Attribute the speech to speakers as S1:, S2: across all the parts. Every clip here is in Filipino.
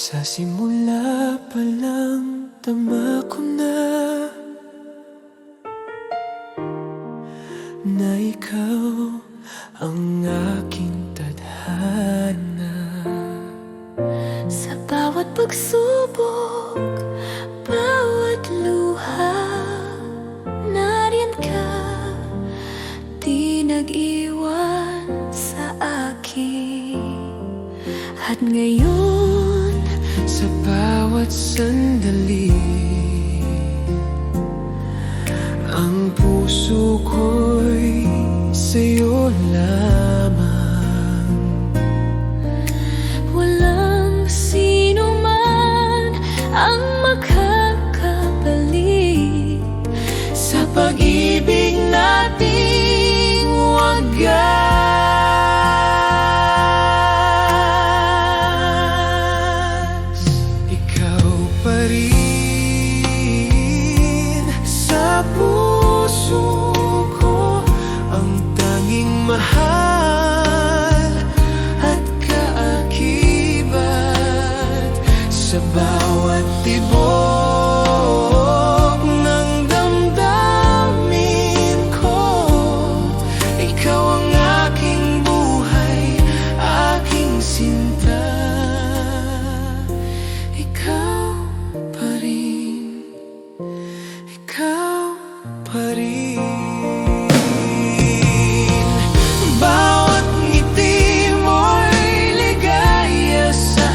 S1: Sa simula pa lang tama ko na ikaw ang aking tadhana.
S2: Sa bawat pagsubok, bawat luha, nariyan ka, di nag-iwan sa akin. At ngayon,
S1: sa bawat sandali, ang puso ko'y sa'yo lamang.
S2: walang sino man ang makakabalik
S1: Sa pag-ibig nating wagas, ikaw pa rin sa puso ko, ang tanging mahal at kaakibat. Sa bawat tibok ng damdamin ko, ikaw ang aking buhay, aking sinta. Ikaw pa rin, ikaw pa rin. Bawat ngiti mo'y ligaya sa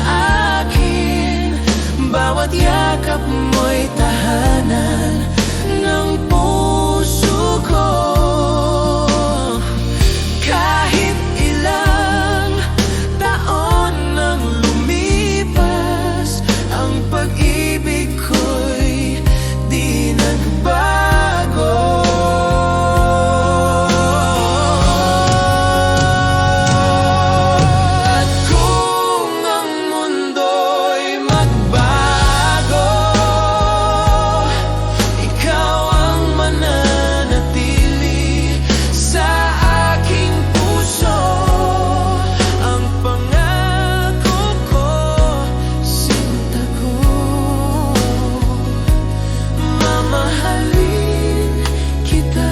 S1: akin, bawat yakap mo'y tahanan ng puso ko. Kahit ilang taon nang lumipas, ang pag-ibig ko'y di nagbago. At kung ang mundo'y magbago, ikaw ang mananatili sa aking puso. Ang pangako ko, sinta ko, mamahalin kita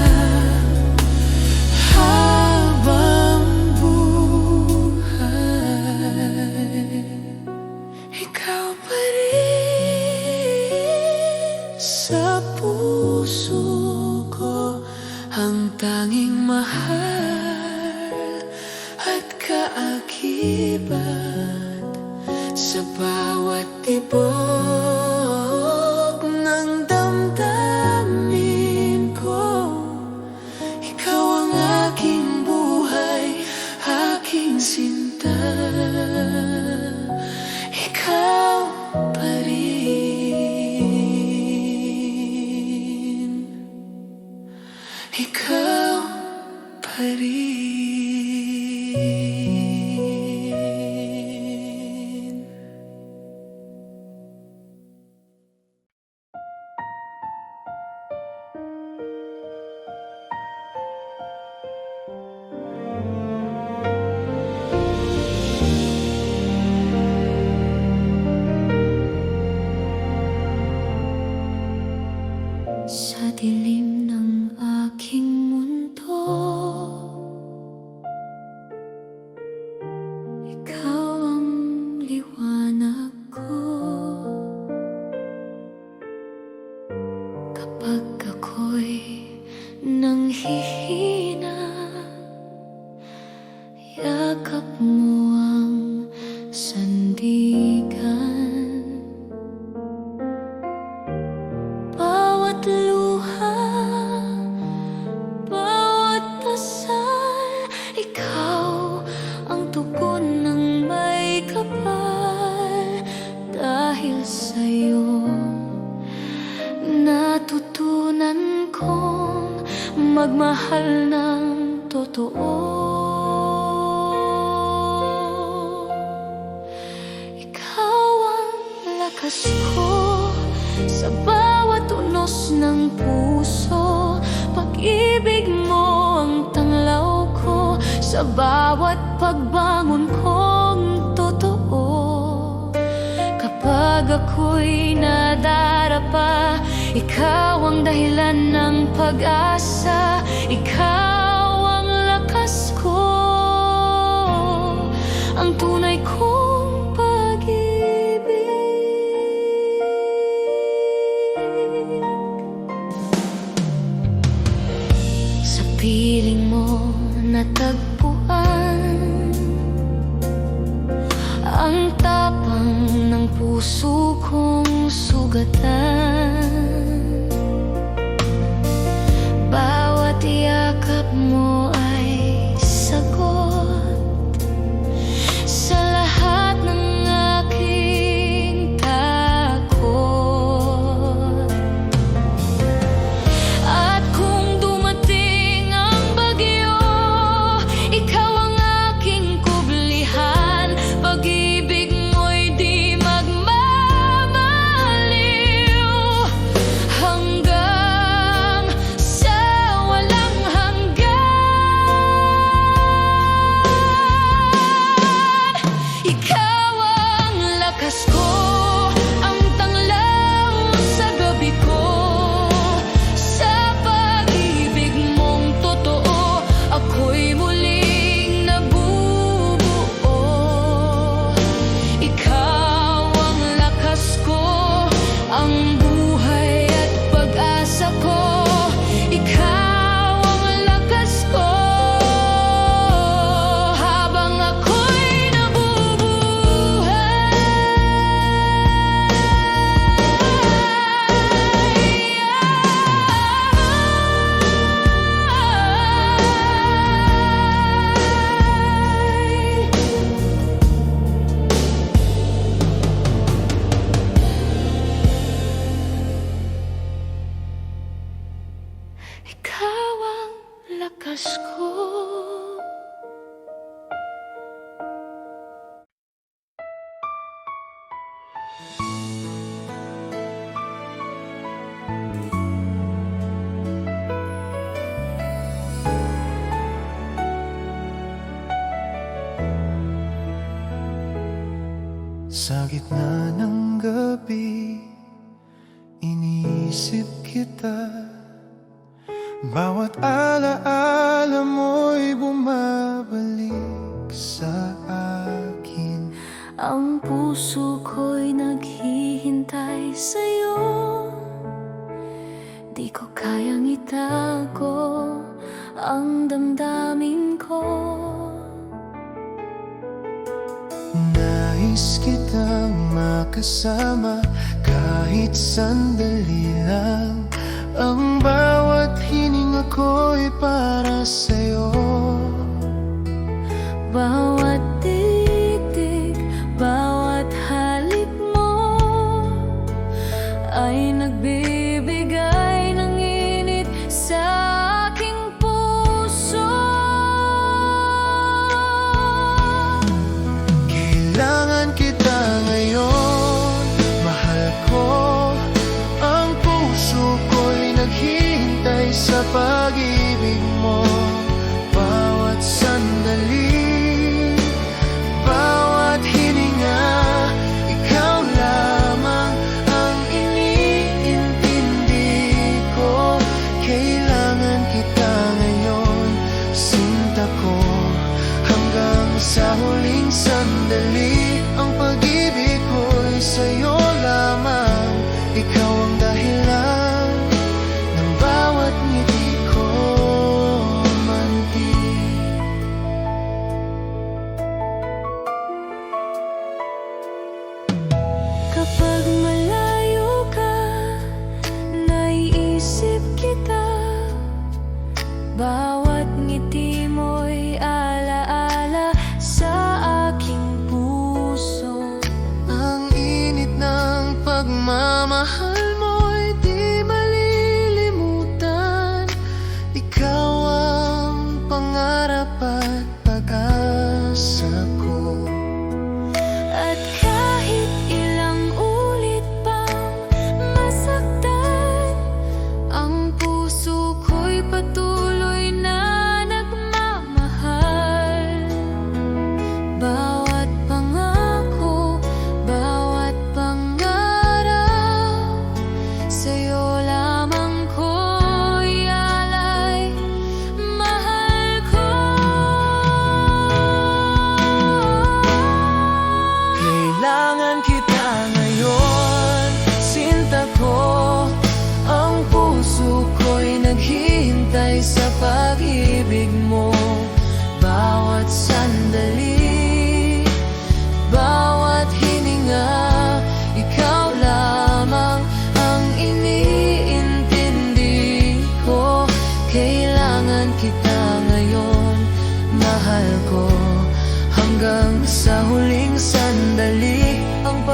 S1: habang buhay. Ikaw pa rin sa puso ko, ang tanging mahal at kaakibat. Sa bawat tibok ng damdamin ko, ikaw ang aking buhay, aking sinta. Ikaw pa rin, ikaw pa rin.
S2: sa dilim ng aking mundo. Ikaw ang liwanag ko. Kapag ako'y nanghihina, yakap mo ang sandigan. Bawat luha, bawat dasal, ikaw ang tugon ng may kapal. Dahil sa'yo, natutunan kong magmahal ng totoo. Ikaw ang lakas ko sa bawat unos ng puso. Pag-ibig mo ang tanglaw ko sa bawat pagbangon kong totoo. ako'y nadarapa, ikaw ang dahilan ng pag-asa, ikaw ang lakas ko, ang tunay kong pag-ibig. Sa piling mo natagpuan ang tapang ng puso kong sugatan. Bawat yakap mo ay sagot sa lahat ng aking takot. At kung dumating ang bagyo, ikaw ang aking kublihan. Pag-ibig mo'y di magmamaliw hanggang sa walang hanggan. Ikaw ang lakas ko, ang tanglaw sa gabi ko. Sa pag-ibig mong totoo, ako'y muling nabubuo. Ikaw ang lakas ko, ang buhay at pag-asa ko. Ikaw ang lakas ko, habang ako'y nabubuhay. Ikaw ang lakas ko.
S1: Sa gitna ng gabi, iniisip kita. Bawat alaala mo'y bumabalik sa akin.
S2: Ang puso ko'y naghihintay sa'yo. Di ko kayang itago ang damdamin ko.
S1: Nais kitang makasama kahit sandali lang. Ang bawat hininga ko'y para sa'yo.
S2: Bawat titig, bawat halik mo ay nagbibigay ng init sa aking puso.
S1: Kailangan kita ngayon, mahal ko. Ang puso ko'y naghihintay sa pag-ibig mo. Bawat sandali, bawat hininga, ikaw lamang ang iniintindi ko. Kailangan kita ngayon, sinta ko, hanggang sa huling sandali. Ang pag-ibig ko'y sa'yo lamang, ikaw ang dahilan ng bawat ngiti ko.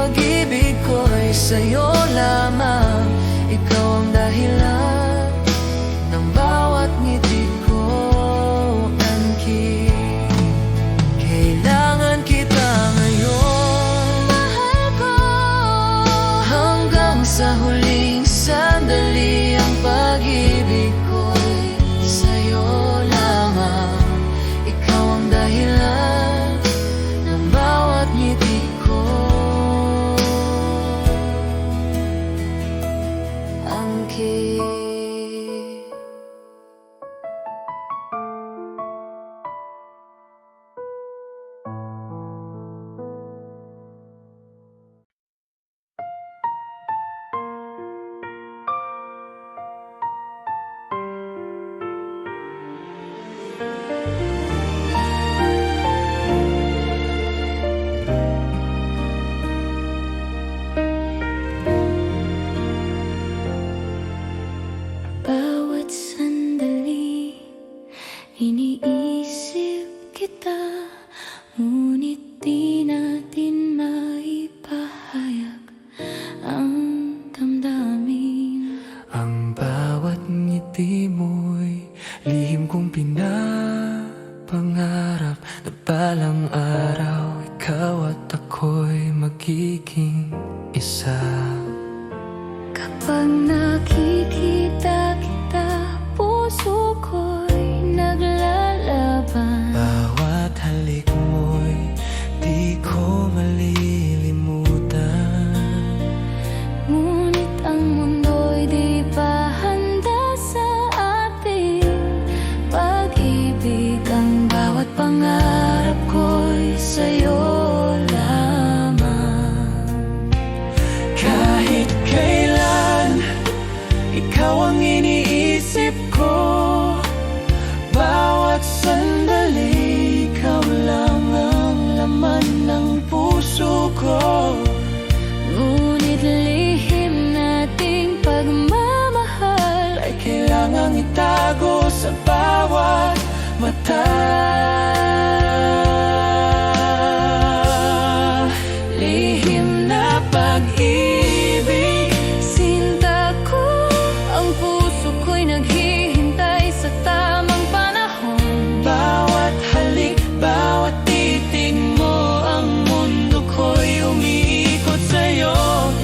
S2: pag-ibig ko'y sa'yo lamang. Ikaw ang dahilan ng bawat ngiti ko, Angkin. Kailangan kita ngayon, mahal ko, hanggang sa huling sandali. Ang pag-ibig ko'y sa'yo lamang. Ikaw ang dahilan ng bawat ngiti ko, Angkin. Bawat sandali, iniisip kita, ngunit di natin maipahayag ang damdamin.
S1: Ang bawat ngiti mo'y lihim kong pinapangarap, na balang araw ikaw at ako'y magiging isa.
S2: Kapag nakikita kita, puso ko'y naglalaban.
S1: Bawat halik mo'y di ko malilimutan.
S2: Ngunit ang mundo'y di pa handa sa ating pag-ibig. Ang bawat pangarap ko'y sa'yo lamang.
S1: Kahit kailan, ikaw ang iniisip ko. Bawat sandali, ikaw lang ang laman ng puso ko.
S2: Ngunit lihim nating pagmamahal
S1: Ay kailangang itago sa bawat mata. Lihim na pag-ibig,
S2: sinta ko, ang puso ko'y naghihintay sa tamang panahon.
S1: bawat halik, bawat titig mo, ang mundo ko'y umiikot sa'yo.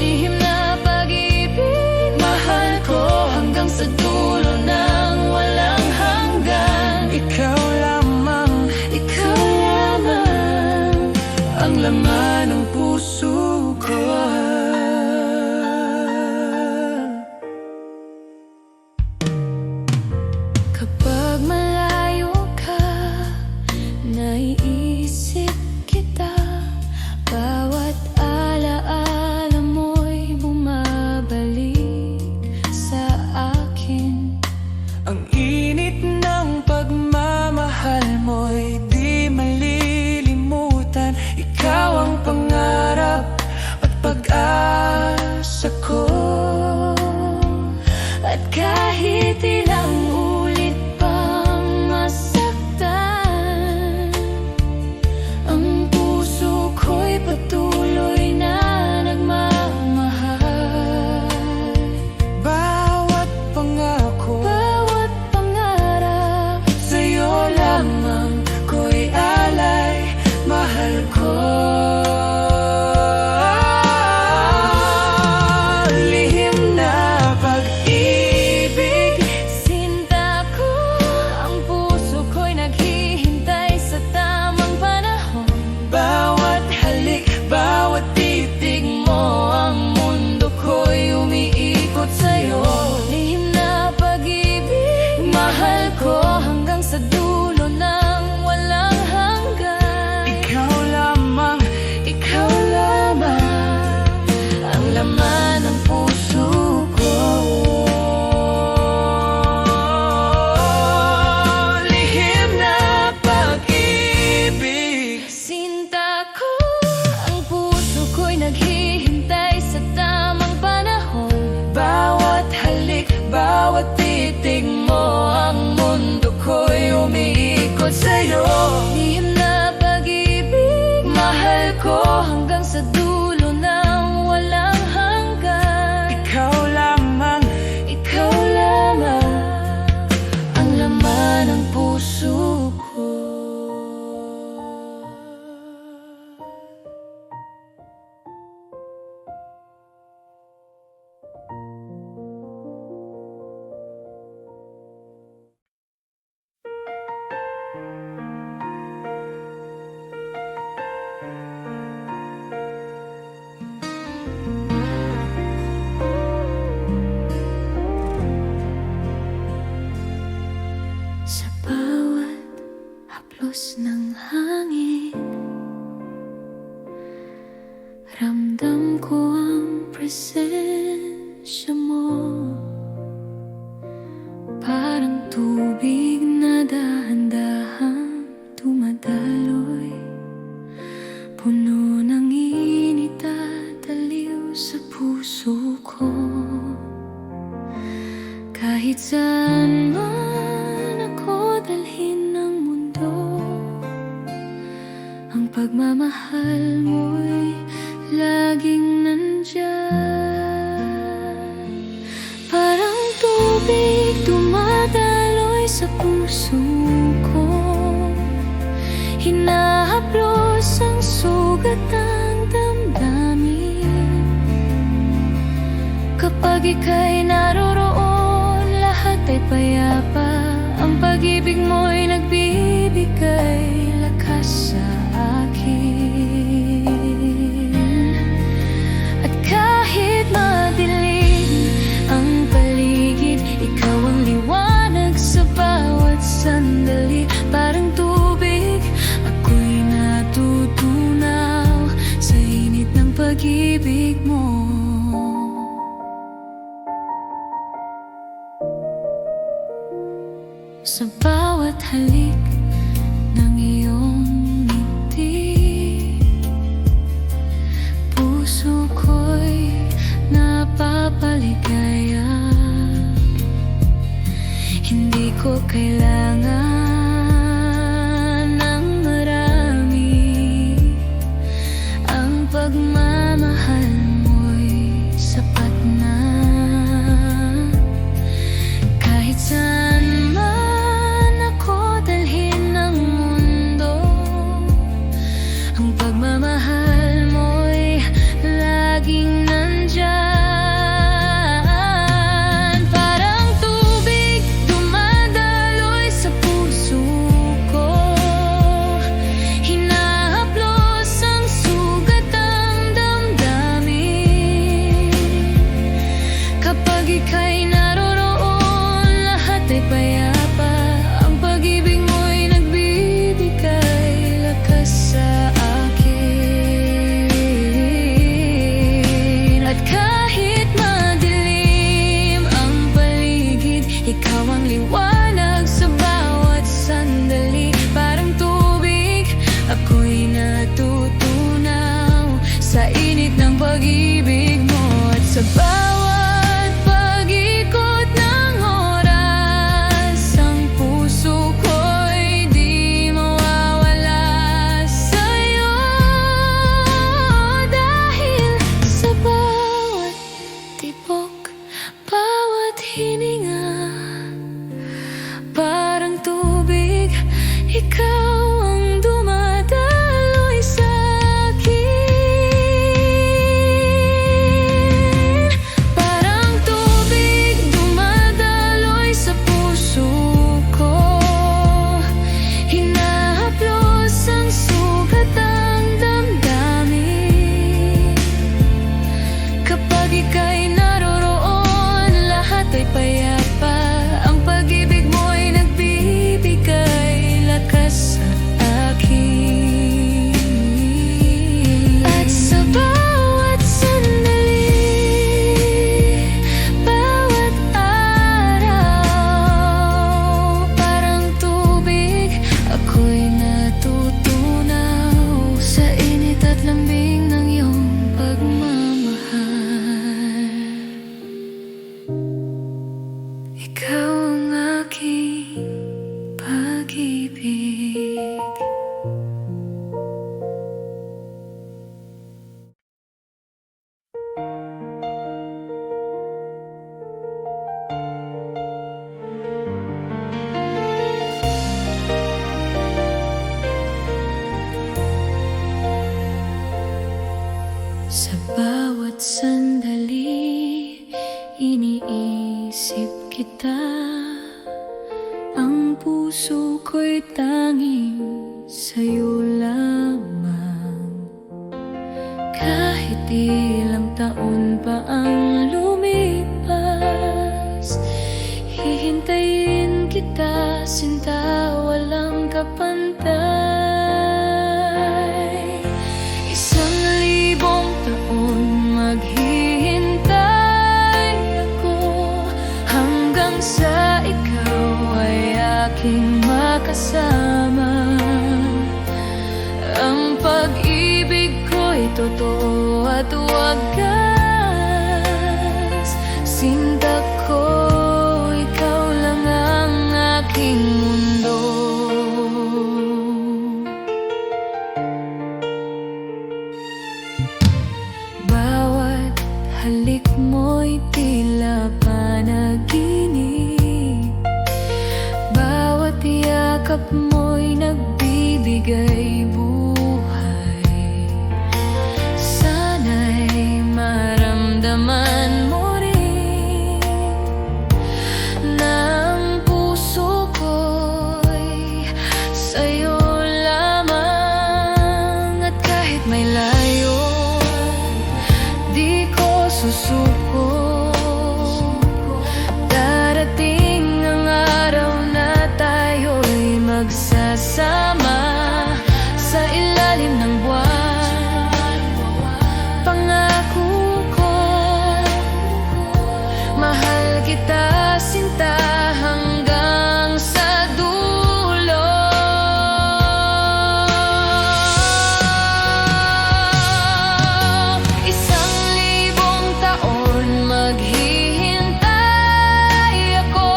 S2: Lihim na pag-ibig, mahal ko, hanggang sa dulo ng walang hanggan.
S1: Ikaw lamang,
S2: Ikaw lamang
S1: ang laman ng puso ko.
S2: kapag malayo ka, naiisip kita. Bawat alaala mo'y bumabalik sa akin.
S1: Ang init ng pagmamahal mo'y di malilimutan. Ikaw ang pangarap at pag-asa ko.
S2: At kahit ilang ulit pang masaktan, ang puso ko'y patuloy na nagmamahal.
S1: Bawat pangako,
S2: Bawat pangarap,
S1: sa'yo lamang ko'y alay. Mahal ko. Lihim na pag-ibig,
S2: sinta ko, ang puso ko'y naghihintay sa tamang panahon.
S1: bawat halik, bawat titig mo, ang mundo ko'y umiikot sa'yo.
S2: Lihim na pag-ibig, mahal ko, hanggang sa dulo ng walang hanggan.
S1: Ikaw lamang,
S2: Ikaw lamang ang laman ng puso ko.
S1: lihim na pag-ibig,
S2: Sinta ko, ang puso ko'y naghihintay sa tamang panahon.
S1: bawat halik, bawat titig mo, ang mundo ko'y umiikot sa'yo.
S2: Lihim na pag-ibig, mahal ko, hanggang sa dulo ng Ramdam ko ang presensya mo, parang tubig na dahan-dahang dumadaloy, puno ng init at aliw sa puso ko. Kahit saan man ako dalhin ng mundo, ang pagmamahal mo'y laging nandyan. Parang tubig dumadaloy sa puso ko, hinahaplos ang sugat ng damdamin. Kapag ika'y naroroon, lahat ay payapa. Ang pag-ibig mo'y nagbibigay lakas sa akin. At kahit madilim ang paligid, ikaw ang liwanag sa bawat sandali. Parang tubig, ako'y natutunaw sa init ng pag-ibig mo. Sa bawat halik ng iyong ngiti, puso ko'y napapaligaya. Hindi ko kailangan ng marami, ang pagmamahal mo'y sapat na. Kahit saan man ako dalhin ng mundo, ang pagmamahal mo'y laging nandyan. Parang tubig dumadaloy sa puso ko, hinahaplos ang sugat ng damdamin. Kapag ika'y naroroon, lahat ay payapa. Ang pag-ibig mo'y nagbibigay lakas sa akin. At kahit madilim ang paligid, ikaw ang liwanag sa bawat sandali. Parang tubig, ako'y natutunaw sa init ng pag-ibig mo. At sa bawat pag-ikot ng oras, ang puso ko'y di mawawala sa'yo. Dahil sa bawat tibok, bawat hininga, parang tubig, ikaw ang dumadaloy sa'kin. Parang tubig dumadaloy sa puso ko, hinahaplos ang sugat ng damdamin. Kapag ika'y naroroon, lahat ay payapa. Ang pag-ibig mo'y nagbibigay lakas sa akin. At sa bawat sandali, bawat araw, parang tubig, ako'y natutunaw sa init at lambing ng iyong pagmamahal. Ikaw ang aking pag-ibig. Sa bawat sandali, iniisip kita. Ang puso ko'y tanging sa'yo lamang. Kahit ilang taon pa ang lumipas, hihintayin kita, sinta, walang kapantay. 1,000 totoo at wagas. Sinta ko, ikaw lang ang aking mundo. Bawat halik mo'y tila panaginip, bawat yakap mo'y nagbibigay buhay. Sana'y maramdaman mo rin na ang puso ko'y sa'yo lamang. At kahit may layo, di ko susuko. Darating ang araw na tayo'y magsasama sa ilalim ng buwan. Pangako ko, mahal kita sinta hanggang sa dulo. Isang libong taon maghihintay ako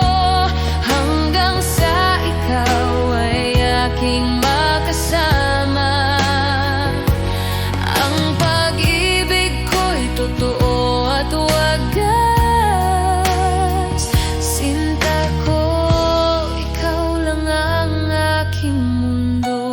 S2: hanggang sa ikaw ay aking makasama. Ang pag-ibig ko'y totoo at wagas. Sinta ko, ikaw lang ang aking mundo.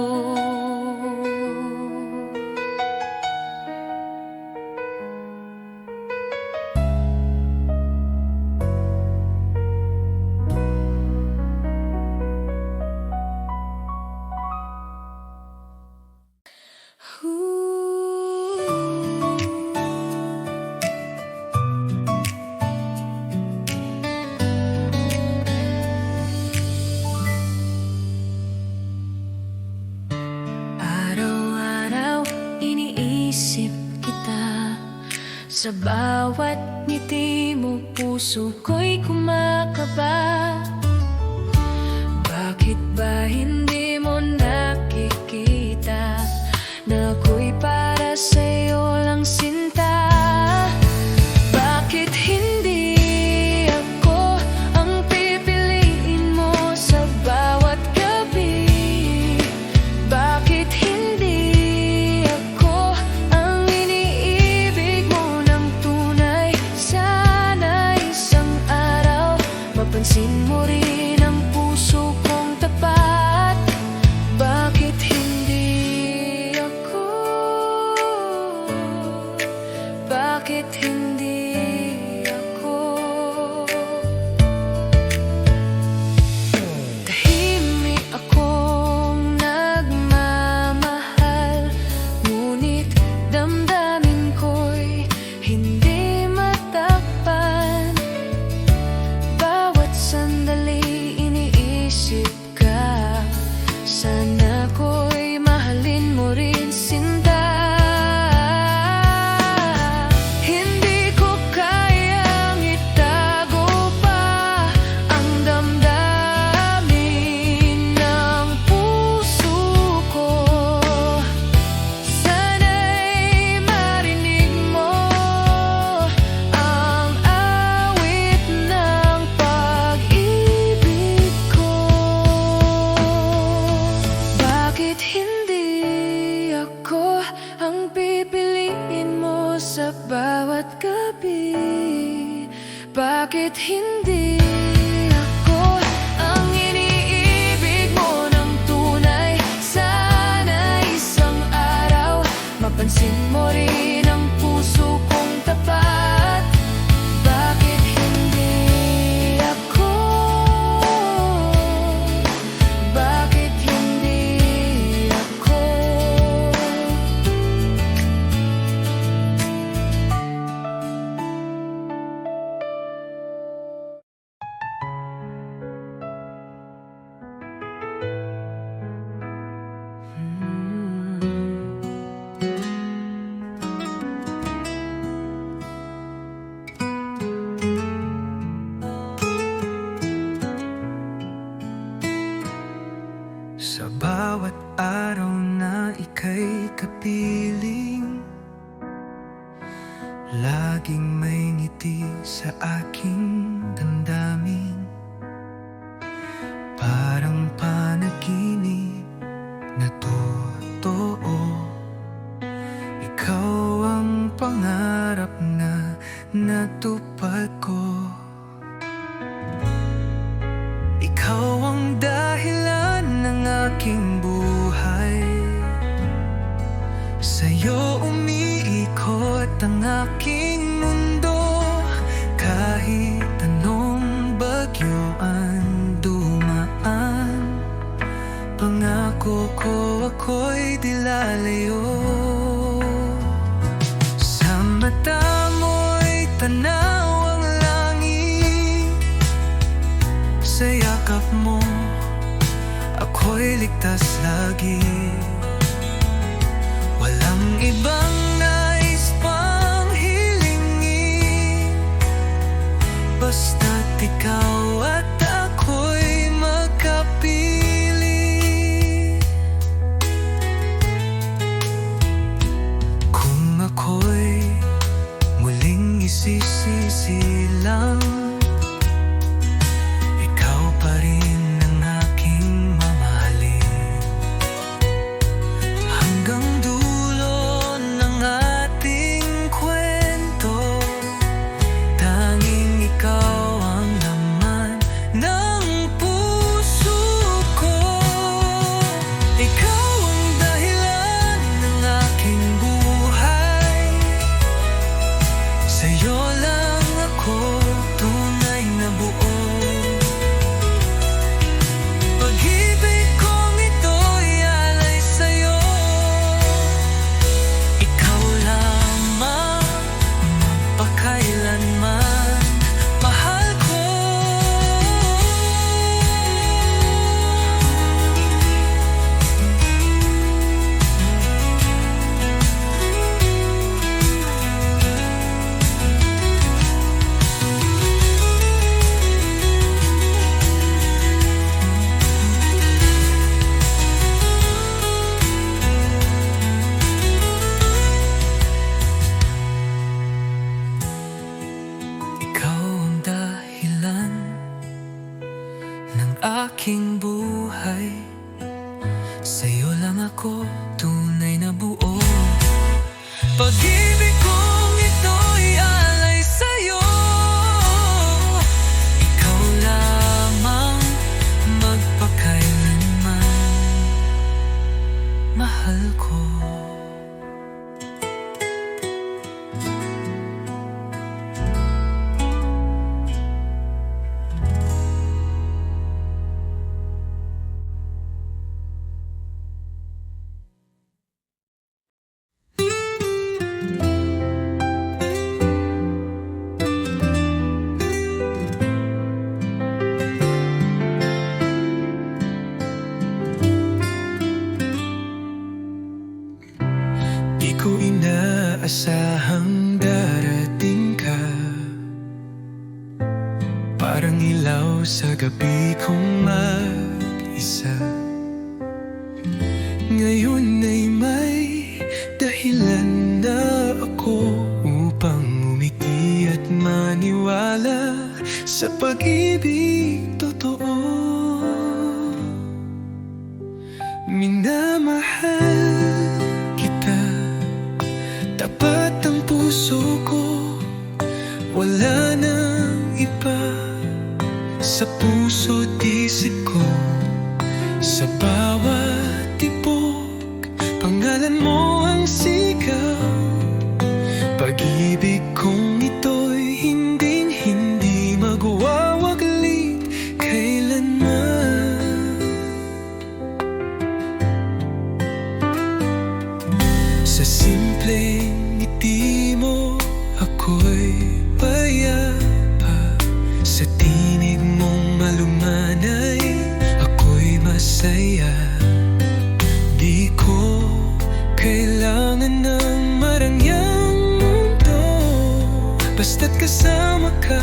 S2: Araw-araw iniisip kita, sa bawat ngiti mo puso ko'y kumakaba. Bakit ba hindi mo nakikita na ako'y para sa'yo lang sinta? Bakit hindi ako ang pipiliin mo sa bawat gabi? Bakit hindi ako ang iniibig mo ng tunay? Sana isang araw mapansin mo rin ang puso kong tapat. Bakit hindi ako? Bakit hindi ako? Tahimik akong nagmamahal, ngunit damdamin ko'y hindi matakpan. Bawat sandali iniisip ka, sana ko'y mahalin mo rin sinta. Hindi ko kayang itago pa ang damdamin ng puso ko. Sana'y marinig mo ang awit ng pag-ibig ko. Bakit hindi ako ang pipiliin mo sa bawat gabi? Bakit hindi ako ang iniibig mo ng tunay? Sana isang araw mapansin mo rin ang puso kong tapat. Bakit hindi ako? Bakit hindi ako?
S1: laging may ngiti sa aking damdamin. Parang panaginip na totoo. Ikaw ang pangarap na natupad ko. Ikaw ang dahilan ng aking buhay. Sa'yo umiikot ang aking mundo. Kahit anong bagyo ang dumaan, pangako ko ako'y di lalayo. Sa mata mo'y tanaw ang langit. Sa yakap mo ako'y ligtas lagi. Walang ibang nais pang hilingin, basta't ikaw at ako'y magkapili. Kung ako'y muling isisilang, ikaw pa rin ang aking mamahalin. Hanggang dulo ng ating kwento, tanging ikaw ang laman ng puso ko. Ikaw ang dahilan ng aking buhay. Sa'yo lang ako tunay na buo. Pag-ibig kong ito'y alay sa'yo. Ikaw lamang magpakailanman, mahal ko. Ikaw ang dahilan ng aking buhay. Sa'yo lang ako tunay na buo. Pag-ibig kong ito'y alay sa'yo. Ikaw lamang magpakailanman, mahal ko. Di ko inaasahang darating ka, parang ilaw sa gabi kong mag-isa. Ngayon ay may dahilan na ako upang umiti at maniwala sa pag-ibig totoo. Minamahal kita, tapat ang puso ko. Wala nang iba sa puso't isip ko. Sa bawat tibok, pangalan mo ang sigaw. Pag-ibig kong ito'y hinding-hindi magwawaglit kailanman. Sa simpleng ngiti mo ako'y payapa. Sa tinig mong malumanay ako'y masaya. Di ko kailangan ng marangyang mundo, basta't kasama ka,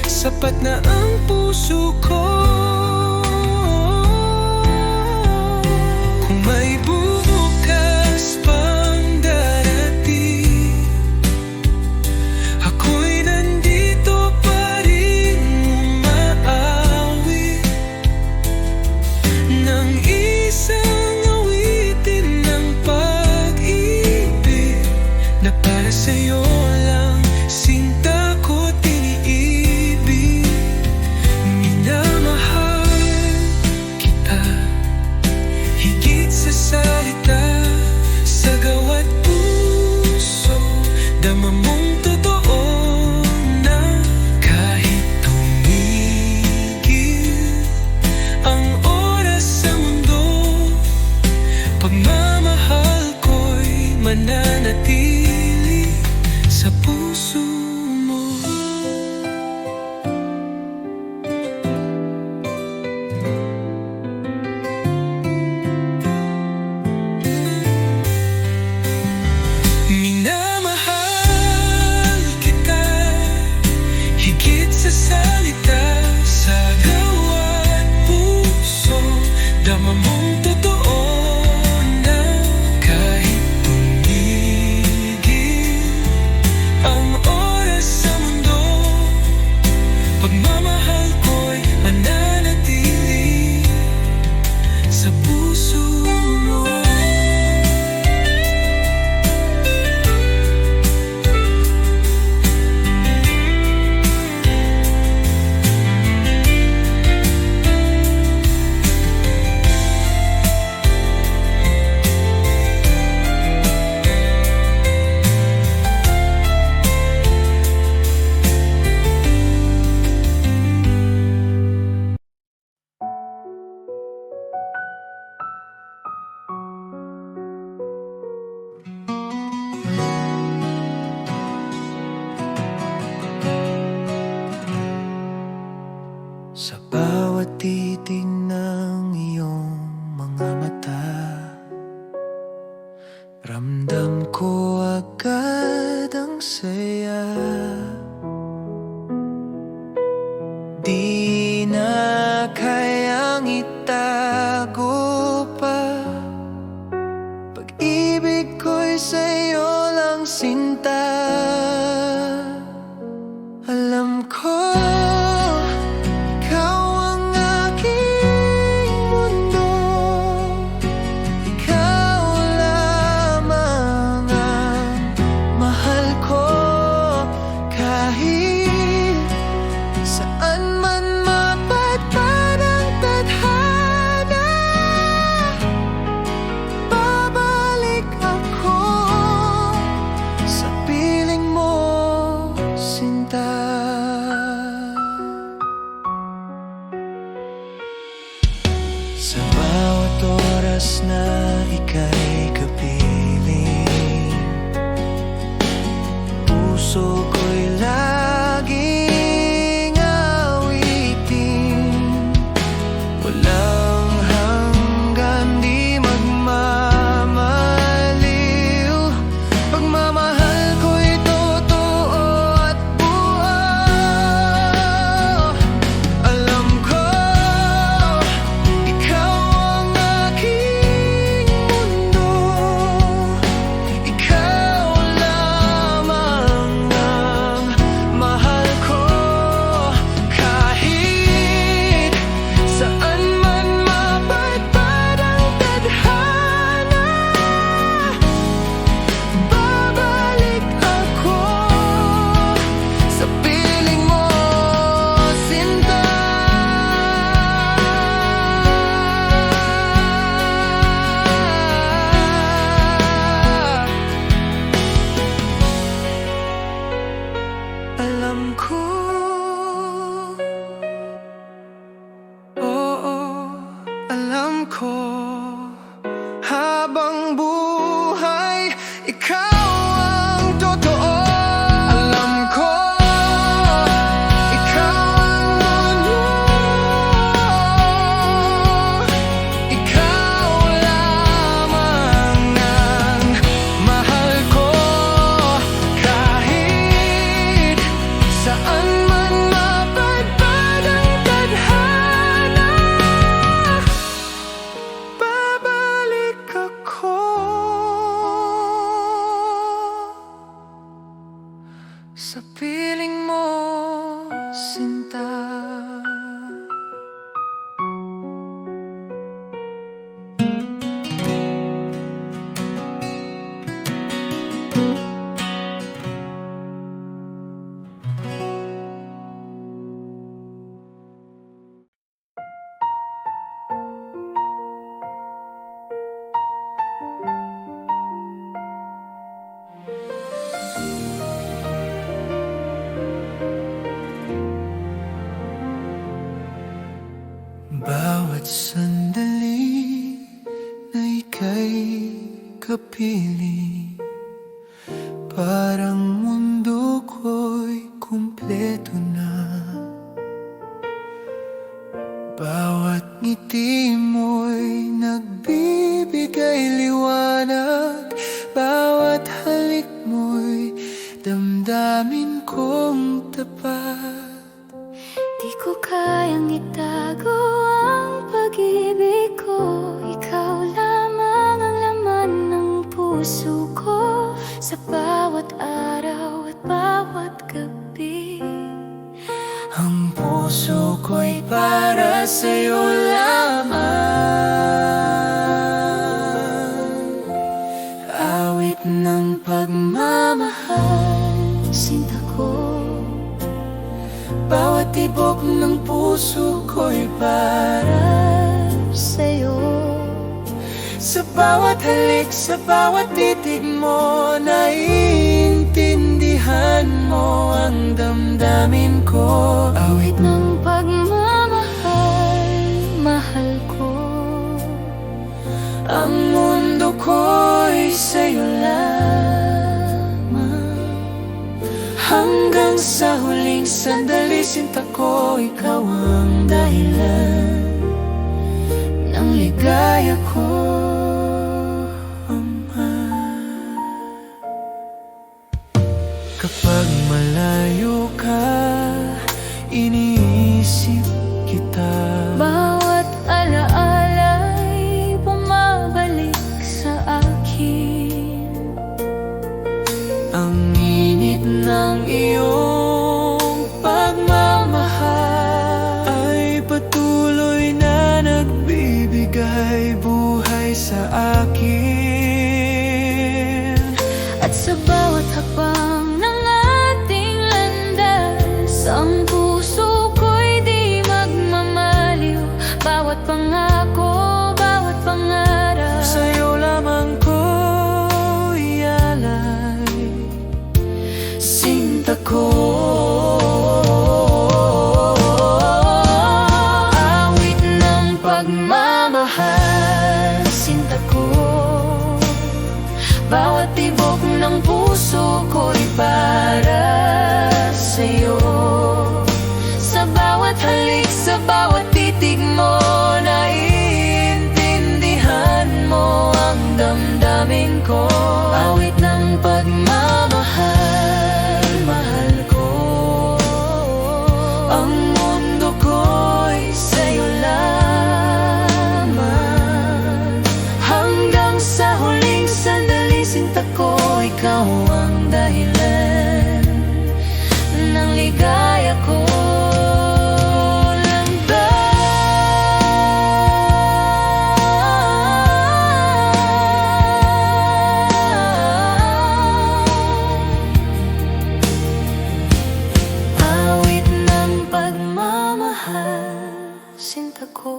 S1: sapat na ang puso ko. Kung may bubukas pang darating, mananatili sa puso mo. Minamahal kita higit sa salita, sa gawa't puso. Dama mong totoo na kahit tumigil ang oras sa mundo, pagmamahal ko'y mananatili sa puso mo. Sa bawat titig ng iyong mga mata, ramdam ko agad ang saya. Di na kayang itago pa, pag-ibig ko'y sa'yo lang sinta. Alam ko sa bawat oras na ika'y kapiling, puso ko'y laging awitin. Walang hanggan, di magmamaliw, pagmamahal ko'y totoo at buo. Alam ko habang buhay, ikaw ang totoo. Alam ko, ikaw ang mundo, ikaw lamang ang mahal ko. Kahit saan man mapadpad ang tadhana, sa piling mo, sinta. Parang mundo ko'y kumpleto na. Bawat ngiti mo'y nagbibigay liwanag. Bawat halik mo'y damdamin kong tapat.
S2: Di ko kayang itago ang pag-ibig ko. Ikaw lamang ang laman ng puso ko. Sa bawat araw at bawat gabi,
S1: ang puso ko'y para sa'yo lamang. Awit ng pagmamahal,
S2: sinta ko.
S1: bawat tibok ng puso ko'y para
S2: Sa'yo,
S1: sa bawat halik, sa bawat titig mo. Naiintindihan mo ang damdamin ko. Awit
S2: ng pagmamahal, mahal ko.
S1: ang mundo ko'y sa'yo lamang. Hanggang sa huling sandali, sinta ko, ikaw ang dahilan ng ligaya ko, Ama. Kapag malayo ka, iniisip kita.
S2: Bawat alaala'y bumabalik sa akin.
S1: Ang init ng iyong pagmamahal ay patuloy na nagbibigay buhay sa akin.
S2: At sa bawat hakbang ng ating landas, ang puso ko'y di magmamaliw. Bawat pangako, bawat pangarap,
S1: Sa'yo lamang ko ialay, sinta ko.
S2: awit ng pagmamahal, sinta ko.
S1: Bawat tibok ng puso ko'y para sa'yo. Sa bawat halik, sa bawat titig mo, naiintindihan mo ang damdamin ko. Awit ng pagmamahal, mahal ko. Ang mundo ko'y sa'yo lamang. Hanggang sa huling sandali, sinta ko, ikaw ang dahilan ng ligaya ko. Awit ng pagmamahal, sinta ko.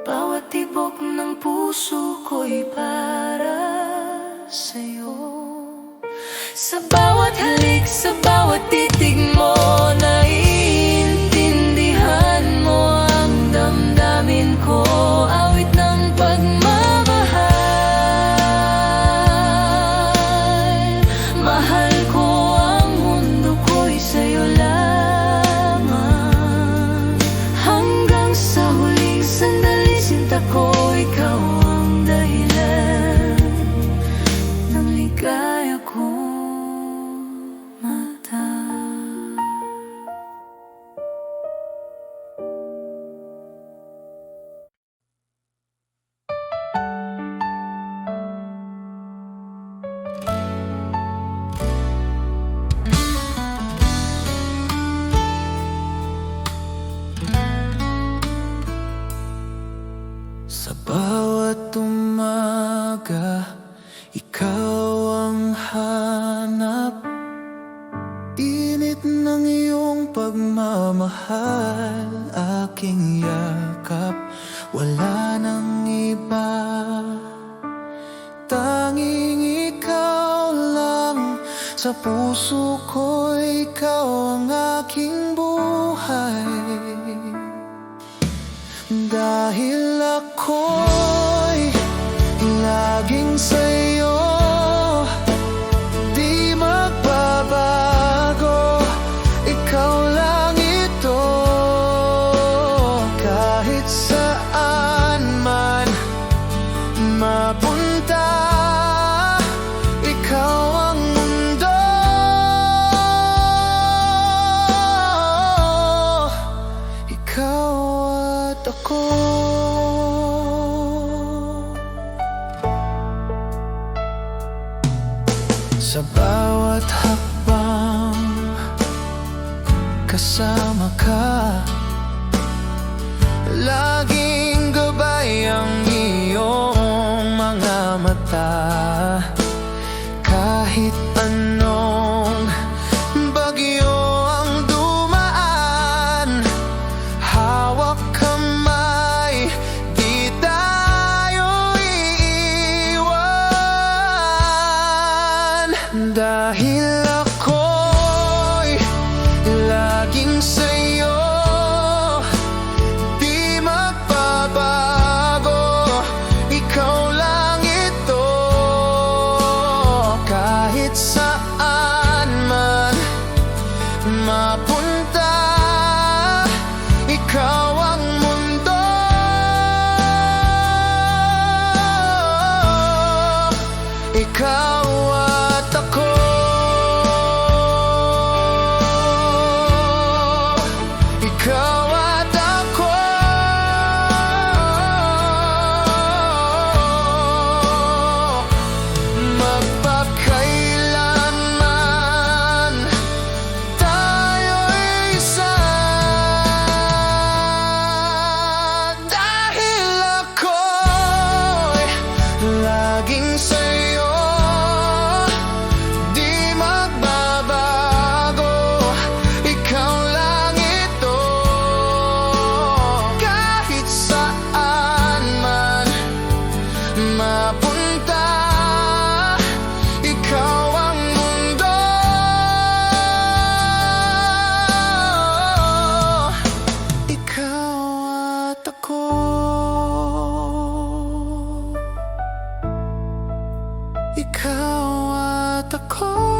S1: Bawat tibok ng puso ko'y para sa'yo. Sa bawat halik, sa bawat titig mo, naiintindihan mo ang damdamin ko. Awit ng pagmamahal, mahal ko. Ang mundo ko'y sa'yo lamang. Hanggang sa huling sandali, sinta ko, ikaw ang dahilan ng ligaya ko, mata. Sa bawat umaga, ikaw ang hanap. Init ng iyong pagmamahal, aking yakap. Wala nang iba, tanging ikaw lang. Sa puso ko, ikaw ang aking buhay. Dahil ako'y laging sa'yo, Sa bawat hakbang kasama ka, laging gabay ang iyong mga mata. Kahit anong bagyo ang dumaan, hawak kamay, di tayo iiwan. Dahil ako'y laging sa'yo, di magbabago, ikaw lang ito. Kahit saan man mapunta, ikaw ang mundo. Ikaw at ako, ikaw at ako, magpakailanman tayo'y isa. Dahil ako'y laging sa'yo, di magbabago, ikaw lang ito. Kahit saan man mapunta, ikaw ang mundo. Ikaw at ako, ikaw at ako.